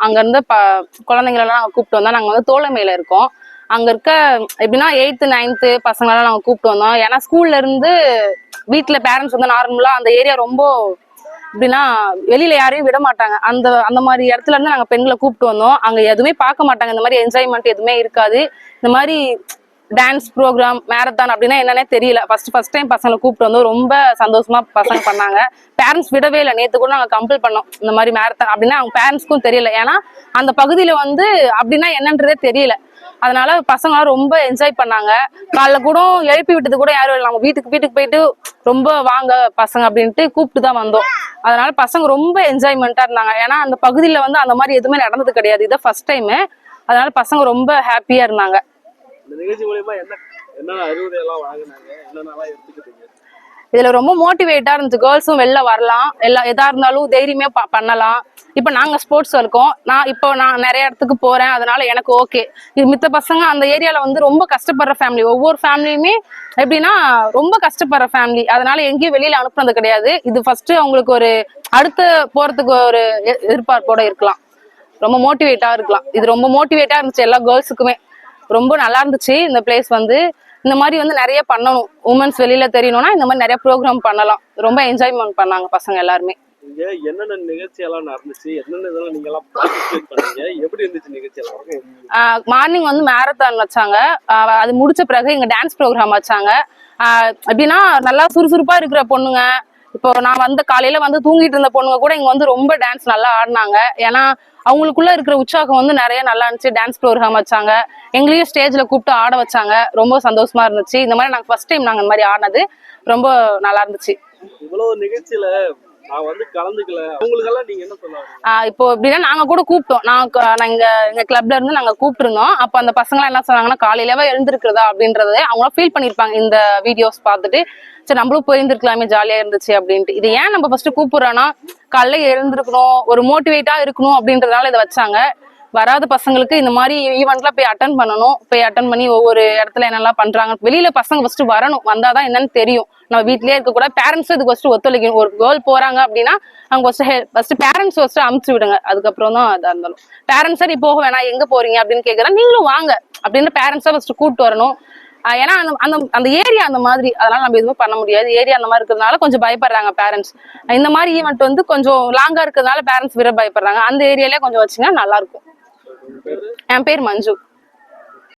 அங்க இருந்து குழந்தைங்களெல்லாம் நாங்க கூப்பிட்டு வந்தோம். நாங்க வந்து தோழமையில இருக்கோம். அங்க இருக்க எப்படின்னா 8th 9th பசங்களெல்லாம் நாங்க கூப்பிட்டு வந்தோம். ஏன்னா ஸ்கூல்ல இருந்து வீட்டுல பேரண்ட்ஸ் வந்து நார்மலா அந்த ஏரியா ரொம்ப எப்படின்னா வெளியில யாரையும் விட மாட்டாங்க. அந்த அந்த மாதிரி இடத்துல இருந்து நாங்க பெண்களை கூப்பிட்டு வந்தோம். அங்க எதுவுமே பார்க்க மாட்டாங்க, இந்த மாதிரி என்ஜாய்மெண்ட் எதுவுமே இருக்காது. இந்த மாதிரி டான்ஸ் ப்ரோக்ராம் மேரத்தான் அப்படின்னா என்னன்னே தெரியல. ஃபர்ஸ்ட் டைம் பசங்களை கூப்பிட்டு வந்தோம். ரொம்ப சந்தோஷமா பசங்க பண்ணாங்க. பேரண்ட்ஸ் விடவே இல்லை. நேற்று கூட நாங்கள் கம்பல் பண்ணோம் இந்த மாதிரி மேரத்தான் அப்படின்னா. அவங்க பேரண்ட்ஸ்க்கும் தெரியல, ஏன்னா அந்த பகுதியில வந்து அப்படின்னா என்னன்றதே தெரியல. அதனால பசங்க ரொம்ப என்ஜாய் பண்ணாங்க. காலைல கூட எழுப்பி விட்டது கூட யாரும் இல்லை. நம்ம வீட்டுக்கு போயிட்டு ரொம்ப வாங்க பசங்க அப்படின்ட்டு கூப்பிட்டு தான் வந்தோம். அதனால பசங்க ரொம்ப என்ஜாய்மெண்டா இருந்தாங்க. ஏன்னா அந்த பகுதியில வந்து அந்த மாதிரி எதுவுமே நடந்தது கிடையாது. இதான் ஃபர்ஸ்ட் டைம். அதனால பசங்க ரொம்ப ஹாப்பியா இருந்தாங்க. இதுல ரொம்ப மோட்டிவேட்டா இருந்துச்சு. கேர்ள்ஸும் வெளில வரலாம், எதா இருந்தாலும் தைரியமே பண்ணலாம். இப்ப நாங்க ஸ்போர்ட்ஸ் இருக்கோம். நான் நிறைய இடத்துக்கு போறேன். அதனால எனக்கு ஓகே. இது மித்த பசங்க அந்த ஏரியால வந்து ரொம்ப கஷ்டப்படுற ஃபேமிலி. ஒவ்வொரு ஃபேமிலியுமே எப்படின்னா ரொம்ப கஷ்டப்படுற ஃபேமிலி. அதனால எங்கேயும் வெளியில அனுப்புனது கிடையாது. இது ஃபர்ஸ்ட் அவங்களுக்கு ஒரு அடுத்து போறதுக்கு ஒரு எதிர்பார்ப்போட இருக்கலாம். ரொம்ப மோட்டிவேட்டா இருக்கலாம். இது ரொம்ப மோட்டிவேட்டா இருந்துச்சு எல்லா கேர்ள்ஸுக்குமே. ரொம்ப நல்லா இருந்துச்சு இந்த பிளேஸ் வந்து. இந்த மாதிரி வந்து நிறைய பண்ணணும். உமன்ஸ் வெளியில தெரியணும்னா இந்த மாதிரி நிறைய ப்ரோக்ராம் பண்ணலாம். ரொம்ப என்ஜாய்மெண்ட் பண்ணாங்க பசங்க எல்லாருமே. என்னென்ன நிகழ்ச்சி எல்லாம் நடந்துச்சு, என்னென்ன இதெல்லாம் நீங்க எல்லாம் பார்ட்டிசிபேட் பண்ணீங்க, எப்படி இருந்துச்சு நிகழ்ச்சி எல்லாம்? மார்னிங் வந்து மேரத்தான் வச்சாங்க. அது முடிச்ச பிறகு இங்க டான்ஸ் ப்ரோக்ராம் வச்சாங்க. எப்படின்னா நல்லா சுறுசுறுப்பா இருக்கிற பொண்ணுங்க, இப்போ நான் வந்து காலையில வந்து தூங்கிட்டு இருந்த பொண்ணுங்க கூட இங்க வந்து ரொம்ப டான்ஸ் நல்லா ஆடினாங்க. ஏன்னா அவங்களுக்குள்ள இருக்கிற உற்சாகம் வந்து நிறைய நல்லா இருந்துச்சு. டான்ஸ் ப்ரோக்ராம் வச்சாங்க. எங்களையும் ஸ்டேஜ்ல கூப்பிட்டு ஆட வச்சாங்க. ரொம்ப சந்தோஷமா இருந்துச்சு. இந்த மாதிரி நாங்க ஃபர்ஸ்ட் டைம் நாங்க இந்த மாதிரி ஆடினது ரொம்ப நல்லா இருந்துச்சு. இவ்வளவு நிகழ்ச்சியில நான் வந்து கலந்துக்கல, அவங்களுக்கெல்லாம் நீங்க என்ன சொல்லுவாங்க? இப்போ எப்படின்னா நாங்க கூட கூப்பிட்டோம். எங்க கிளப்ல இருந்து நாங்க கூப்பிட்டுருந்தோம். அப்ப அந்த பசங்க என்ன சொன்னாங்கன்னா காலையிலவே எழுந்திருக்கிறதா அப்படின்றத அவங்க ஃபீல் பண்ணிருப்பாங்க இந்த வீடியோஸ் பார்த்துட்டு. சரி நம்மளும் போயிருந்துருக்கலாமே, ஜாலியா இருந்துச்சு அப்படின்ட்டு. இது ஏன் நம்ம ஃபர்ஸ்ட் கூப்பிடுறோம்னா காலையில எழுந்திருக்கணும், ஒரு மோட்டிவேட்டா இருக்கணும் அப்படின்றதுனால இதை வச்சாங்க. வராத பசங்களுக்கு இந்த மாதிரி ஈவெண்ட்லாம் போய் அட்டன் பண்ணணும். போய் அட்டன் பண்ணி ஒவ்வொரு இடத்துல என்னெல்லாம் பண்றாங்க, வெளியில பசங்க ஃபர்ஸ்ட் வரணும். வந்தாதான் என்னன்னு தெரியும். நம்ம வீட்லயே இருக்க கூட பேரண்ட்ஸ் இதுக்கு ஃபர்ஸ்ட் ஒத்துழைக்கணும். ஒரு கேர்ள் போறாங்க அப்படின்னா அவங்க ஃபர்ஸ்ட் பேரண்ட்ஸ் ஃபர்ஸ்ட் அமுச்சு விடுங்க. அதுக்கப்புறம் தான் அதா இருந்தாலும் பேரண்ட்ஸா நீ போக வேணாம், எங்க போறீங்க அப்படின்னு கேட்கறேன், நீங்களும் வாங்க அப்படின்னு பேரண்ட்ஸா ஃபர்ஸ்ட் கூப்பிட்டு வரணும். ஏன்னா அந்த ஏரியா அந்த மாதிரி, அதனால நம்ம எதுவுமே பண்ண முடியாது. ஏரியா அந்த மாதிரி இருக்கிறதுனால கொஞ்சம் பயப்படுறாங்க பேரண்ட்ஸ். இந்த மாதிரி ஈவெண்ட் வந்து கொஞ்சம் லாங்கா இருக்கிறதுனால பேரண்ட்ஸ் விட பயப்படுறாங்க. அந்த ஏரியாலே கொஞ்சம் வச்சுங்கன்னா நல்லா இருக்கும். என் பேர் மஞ்சு.